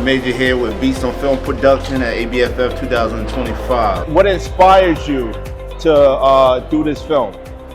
major hit with Beatsonfilm Productions at ABFF 2025. What inspires you to do this film?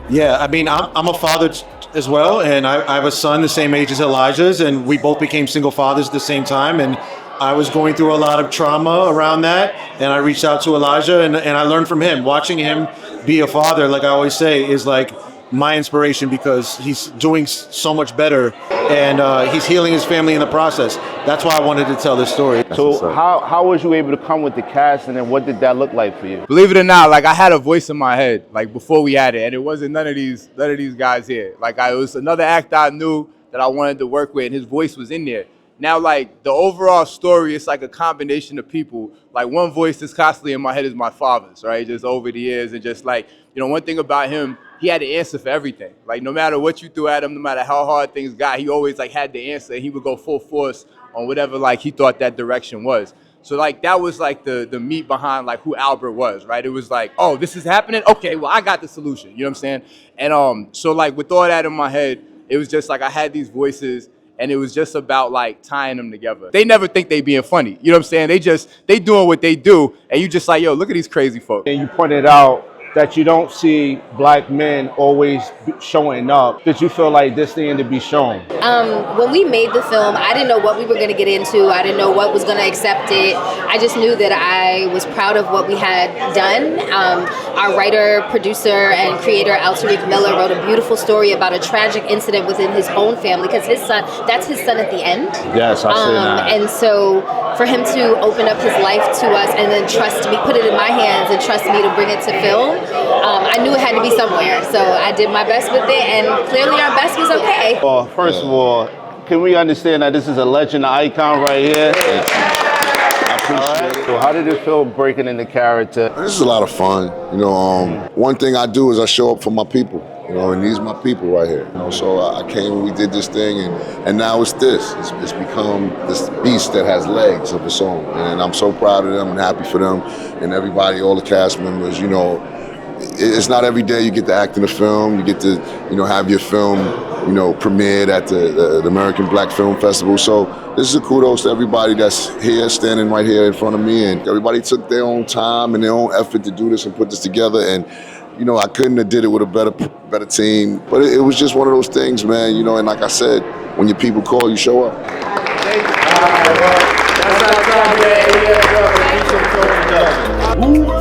Yeah, I mean, I'm a father as well, and I have a son the same age as Elijah's, and we both became single fathers at the same time, and I was going through a lot of trauma around that, and I reached out to Elijah, and I learned from him. Watching him be a father, like I always say, is like my inspiration because he's doing so much better, and he's healing his family in the process. That's why I wanted to tell this story. So how was you able to come with the cast, and then what did that look like for you? Believe it or not, like I had a voice in my head, like before we had it, and it wasn't none of these guys here. Like it was another actor I knew that I wanted to work with, and his voice was in there. Now, like the overall story, it's like a combination of people. Like one voice that's constantly in my head is my father's, right? Just over the years, and just like, you know, one thing about him, he had the answer for everything. Like no matter what you threw at him, no matter how hard things got, he always like had the answer, and he would go full force on whatever like he thought that direction was. So like that was like the meat behind like who Albert was, right? It was like, oh, this is happening? Okay, well I got the solution, you know what I'm saying? And so like with all that in my head, it was just like I had these voices, and it was just about like tying them together. They never think they being funny, you know what I'm saying? They doing what they do, and you just like, yo, look at these crazy folks. And you pointed out that you don't see black men always showing up. Did you feel like this needed to be shown? When we made the film, I didn't know what we were going to get into. I didn't know what was going to accept it. I just knew that I was proud of what we had done. Our writer, producer, and creator, Alterik wrote a beautiful story about a tragic incident within his own family, because his son, that's his son at the end. Yes, I see that. And so for him to open up his life to us and then trust me, put it in my hands and trust me to bring it to film, I knew it had to be somewhere. So I did my best with it, and clearly our best was okay. Well, first of all, can we understand that this is a legend icon right here? I appreciate it. So how did it feel breaking into character? This is a lot of fun. You know, one thing I do is I show up for my people. You know, and these are my people right here. You know, so I came and we did this thing, and now it's this. It's become this beast that has legs of its own, and I'm so proud of them and happy for them and everybody, all the cast members. You know, it's not every day you get to act in a film. You get to, you know, have your film, you know, premiered at the American Black Film Festival. So this is a kudos to everybody that's here, standing right here in front of me, and everybody took their own time and their own effort to do this and put this together. And you know, I couldn't have did it with a better team. But it was just one of those things, man, you know, and like I said, when your people call, you show up. That's our time, man.